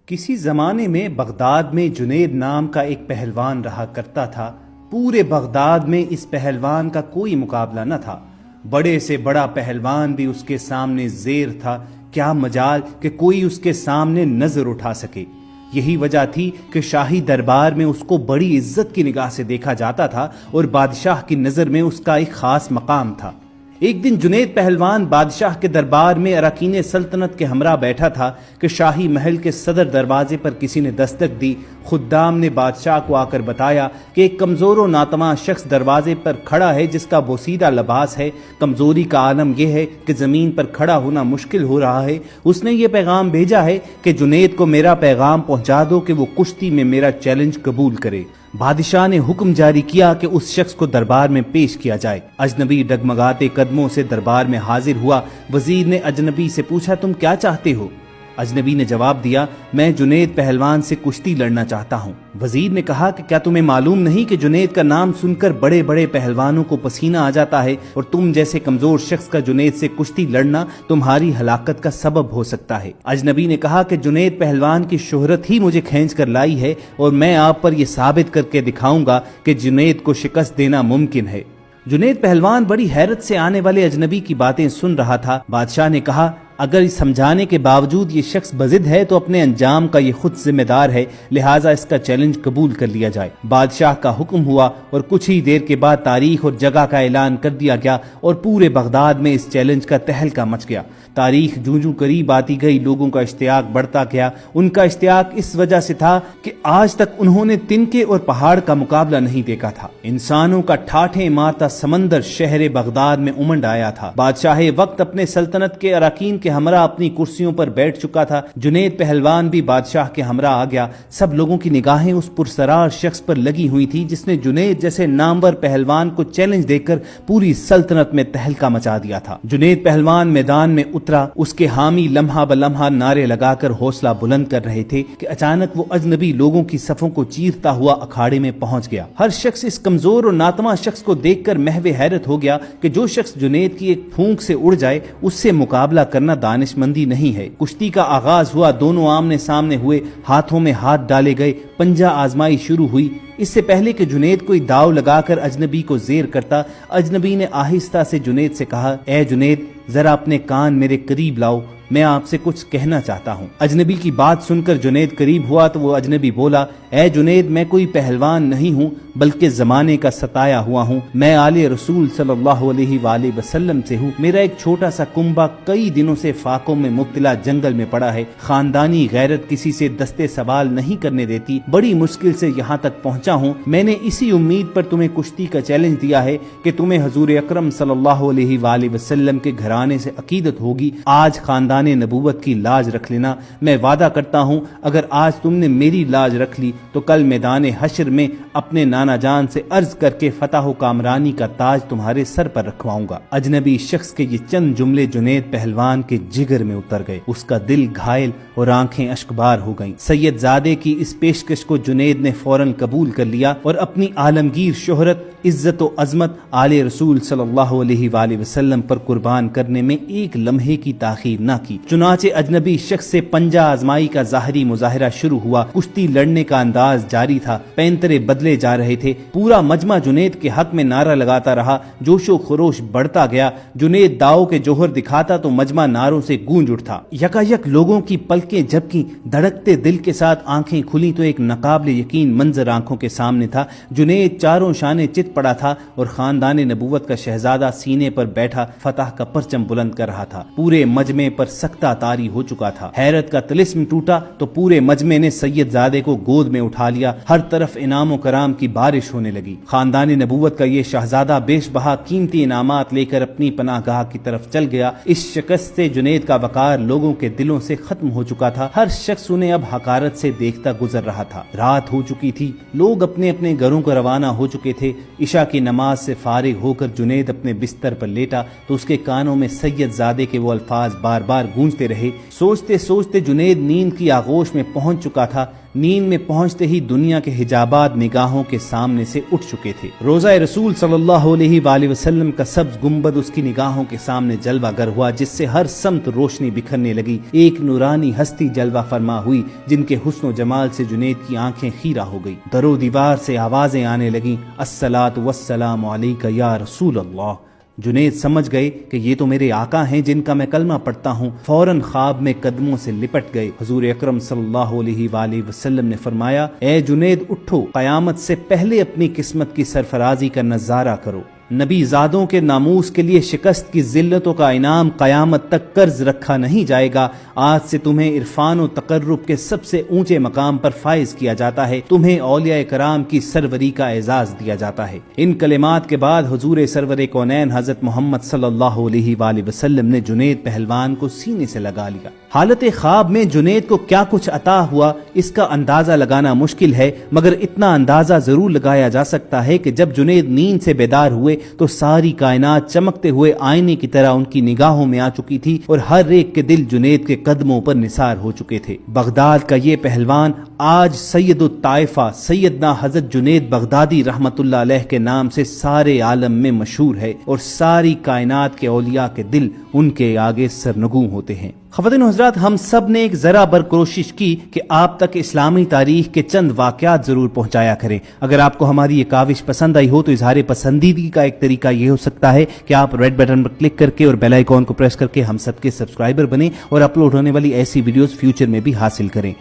کسی زمانے میں بغداد میں جنید نام کا ایک پہلوان رہا کرتا تھا۔ پورے بغداد میں اس پہلوان کا کوئی مقابلہ نہ تھا۔ بڑے سے بڑا پہلوان بھی اس کے سامنے زیر تھا، کیا مجال کہ کوئی اس کے سامنے نظر اٹھا سکے۔ یہی وجہ تھی کہ شاہی دربار میں اس کو بڑی عزت کی نگاہ سے دیکھا جاتا تھا اور بادشاہ کی نظر میں اس کا ایک خاص مقام تھا۔ ایک دن جنید پہلوان بادشاہ کے دربار میں اراکین سلطنت کے ہمراہ بیٹھا تھا کہ شاہی محل کے صدر دروازے پر کسی نے دستک دی۔ خدام نے بادشاہ کو آ کر بتایا کہ ایک کمزور و ناتواں شخص دروازے پر کھڑا ہے جس کا بوسیدہ لباس ہے۔ کمزوری کا عالم یہ ہے کہ زمین پر کھڑا ہونا مشکل ہو رہا ہے۔ اس نے یہ پیغام بھیجا ہے کہ جنید کو میرا پیغام پہنچا دو کہ وہ کشتی میں میرا چیلنج قبول کرے۔ بادشاہ نے حکم جاری کیا کہ اس شخص کو دربار میں پیش کیا جائے۔ اجنبی ڈگمگاتے قدموں سے دربار میں حاضر ہوا۔ وزیر نے اجنبی سے پوچھا، تم کیا چاہتے ہو؟ اجنبی نے جواب دیا، میں جنید پہلوان سے کشتی لڑنا چاہتا ہوں۔ وزیر نے کہا کہ کیا تمہیں معلوم نہیں کہ جنید کا نام سن کر بڑے بڑے پہلوانوں کو پسینہ آ جاتا ہے، اور تم جیسے کمزور شخص کا جنید سے کشتی لڑنا تمہاری ہلاکت کا سبب ہو سکتا ہے۔ اجنبی نے کہا کہ جنید پہلوان کی شہرت ہی مجھے کھینچ کر لائی ہے، اور میں آپ پر یہ ثابت کر کے دکھاؤں گا کہ جنید کو شکست دینا ممکن ہے۔ جنید پہلوان بڑی حیرت سے آنے والے اجنبی کی باتیں سن رہا تھا۔ بادشاہ نے کہا، اگر اس سمجھانے کے باوجود یہ شخص بضد ہے تو اپنے انجام کا یہ خود ذمہ دار ہے، لہٰذا اس کا چیلنج قبول کر لیا جائے۔ بادشاہ کا حکم ہوا اور کچھ ہی دیر کے بعد تاریخ اور جگہ کا اعلان کر دیا گیا، اور پورے بغداد میں اس چیلنج کا تہلکہ مچ گیا۔ تاریخ جوں جوں قریب آتی گئی، لوگوں کا اشتیاق بڑھتا گیا۔ ان کا اشتیاق اس وجہ سے تھا کہ آج تک انہوں نے تنکے اور پہاڑ کا مقابلہ نہیں دیکھا تھا۔ انسانوں کا ٹھاٹھے مارتا سمندر شہر بغداد میں امنڈ آیا تھا۔ بادشاہ وقت اپنے سلطنت کے اراکین کے ہمراہ اپنی کرسیوں پر بیٹھ چکا تھا۔ جنید پہلوان بھی بادشاہ کے ہمراہ آ گیا۔ سب لوگوں کی نگاہیں اس پرسرار شخص پر لگی ہوئی تھی جس نے جنید جیسے نامور پہلوان کو چیلنج دے کر پوری سلطنت میں تہلکہ مچا دیا تھا۔ جنید پہلوان میدان میں اترا۔ اس کے حامی لمحہ بلمحہ نعرے لگا کر حوصلہ بلند کر رہے تھے کہ اچانک وہ اجنبی لوگوں کی صفوں کو چیرتا ہوا اکھاڑے میں پہنچ گیا۔ ہر شخص اس کمزور اور ناتواں شخص کو دیکھ کر محو حیرت ہو گیا کہ جو شخص جنید کی ایک پھونک سے اڑ جائے اس سے مقابلہ کرنا دانش مندی نہیں ہے۔ کشتی کا آغاز ہوا، دونوں آمنے سامنے ہوئے، ہاتھوں میں ہاتھ ڈالے گئے، پنجہ آزمائی شروع ہوئی۔ اس سے پہلے کہ جنید کوئی داؤ لگا کر اجنبی کو زیر کرتا، اجنبی نے آہستہ سے جنید سے کہا، اے جنید، ذرا اپنے کان میرے قریب لاؤ، میں آپ سے کچھ کہنا چاہتا ہوں۔ اجنبی کی بات سن کر جنید قریب ہوا تو وہ اجنبی بولا، اے جنید، میں کوئی پہلوان نہیں ہوں بلکہ زمانے کا ستایا ہوا ہوں۔ میں آل رسول صلی اللہ علیہ وآلہ وسلم سے ہوں۔ میرا ایک چھوٹا سا کنبہ کئی دنوں سے فاقوں میں مبتلا جنگل میں پڑا ہے۔ خاندانی غیرت کسی سے دستے سوال نہیں کرنے دیتی۔ بڑی مشکل سے یہاں تک پہنچا ہوں۔ میں نے اسی امید پر تمہیں کشتی کا چیلنج دیا ہے کہ تمہیں حضور اکرم صلی اللہ علیہ وآلہ وسلم کے گھرانے سے عقیدت ہوگی۔ آج خاندان نبوت کی لاج رکھ لینا۔ میں وعدہ کرتا ہوں اگر آج تم نے میری لاج رکھ لی تو کل میدان حشر میں اپنے نانا جان سے عرض کر کے فتح و کامرانی کا تاج تمہارے سر پر رکھواؤں گا۔ اجنبی شخص کے یہ چند جملے جنید پہلوان کے جگر میں اتر گئے۔ اس کا دل گھائل اور آنکھیں اشکبار ہو گئیں۔ سید زادے کی اس پیشکش کو جنید نے فوراً قبول کر لیا اور اپنی عالمگیر شہرت، عزت و عظمت آل رسول صلی اللہ علیہ وآلہ وسلم پر قربان کرنے میں ایک لمحے کی تاخیر نہ کی۔ چنانچہ اجنبی شخص سے پنجہ آزمائی کا ظاہری مظاہرہ شروع ہوا۔ کشتی لڑنے کا انداز جاری تھا، پینترے بدلے جا رہے تھے۔ پورا مجمع جنید کے حق میں نعرہ لگاتا رہا۔ جوش و خروش بڑھتا گیا۔ جنید داؤ کے جوہر دکھاتا تو مجمع نعروں سے گونج اٹھا۔ یکایک لوگوں کی پلکیں جھپکیں، دھڑکتے دل کے ساتھ آنکھیں کھلیں تو ایک ناقابل یقین منظر آنکھوں کے سامنے تھا۔ جنید چاروں شانے چت پڑا تھا اور خاندان نبوت کا شہزادہ سینے پر بیٹھا فتح کا پرچم بلند کر رہا تھا۔ پورے مجمع پر سکتہ طاری ہو چکا تھا۔ حیرت کا طلسم ٹوٹا تو پورے مجمع نے سید زادے کو گود میں اٹھا لیا۔ ہر طرف انعام و کرام کی بارش ہونے لگی۔ خاندان نبوت کا یہ شہزادہ بیش بہا قیمتی انعامات لے کر اپنی پناہ گاہ کی طرف چل گیا۔ اس شکست سے جنید کا وقار لوگوں کے دلوں سے ختم ہو چکا تھا۔ ہر شخص انہیں اب حقارت سے دیکھتا گزر رہا تھا۔ رات ہو چکی تھی، لوگ اپنے اپنے گھروں کو روانہ ہو چکے تھے۔ عشاء کی نماز سے فارغ ہو کر جنید اپنے بستر پر لیٹا تو اس کے کانوں میں سید زادے کے وہ الفاظ بار بار گونجتے رہے۔ سوچتے سوچتے جنید نیند کی آغوش میں پہنچ چکا تھا۔ نیند میں پہنچتے ہی دنیا کے حجابات نگاہوں کے سامنے سے اٹھ چکے تھے۔ روضہ رسول صلی اللہ علیہ وآلہ وسلم کا سبز گنبد اس کی نگاہوں کے سامنے جلوہ گر ہوا، جس سے ہر سمت روشنی بکھرنے لگی۔ ایک نورانی ہستی جلوہ فرما ہوئی جن کے حسن و جمال سے جنید کی آنکھیں خیرہ ہو گئی۔ در و دیوار سے آوازیں آنے لگیں، الصلاۃ والسلام علیک یا رسول اللہ۔ جنید سمجھ گئے کہ یہ تو میرے آقا ہیں جن کا میں کلمہ پڑھتا ہوں۔ فوراً خواب میں قدموں سے لپٹ گئے۔ حضور اکرم صلی اللہ علیہ وآلہ وسلم نے فرمایا، اے جنید اٹھو، قیامت سے پہلے اپنی قسمت کی سرفرازی کا نظارہ کرو۔ نبی زادوں کے ناموس کے لیے شکست کی ذلتوں کا انعام قیامت تک قرض رکھا نہیں جائے گا۔ آج سے تمہیں عرفان و تقرب کے سب سے اونچے مقام پر فائز کیا جاتا ہے، تمہیں اولیاء کرام کی سروری کا اعزاز دیا جاتا ہے۔ ان کلمات کے بعد حضور سرور کونین حضرت محمد صلی اللہ علیہ وآلہ وسلم نے جنید پہلوان کو سینے سے لگا لیا۔ حالت خواب میں جنید کو کیا کچھ عطا ہوا اس کا اندازہ لگانا مشکل ہے، مگر اتنا اندازہ ضرور لگایا جا سکتا ہے کہ جب جنید نیند سے بیدار ہوئے تو ساری کائنات چمکتے ہوئے آئینے کی طرح ان کی نگاہوں میں آ چکی تھی اور ہر ایک کے دل جنید کے قدموں پر نثار ہو چکے تھے۔ بغداد کا یہ پہلوان آج سید الطائفہ سیدنا حضرت جنید بغدادی رحمت اللہ علیہ کے نام سے سارے عالم میں مشہور ہے اور ساری کائنات کے اولیاء کے دل ان کے آگے سرنگوں ہوتے ہیں۔ خواتین و حضرات، ہم سب نے ایک ذرا بر کوشش کی کہ آپ تک اسلامی تاریخ کے چند واقعات ضرور پہنچایا کریں۔ اگر آپ کو ہماری یہ کاوش پسند آئی ہو تو اظہار پسندیدگی کا ایک طریقہ یہ ہو سکتا ہے کہ آپ ریڈ بٹن پر کلک کر کے اور بیل آئیکن کو پریس کر کے ہم سب کے سبسکرائبر بنیں اور اپلوڈ ہونے والی ایسی ویڈیوز فیوچر میں بھی حاصل کریں۔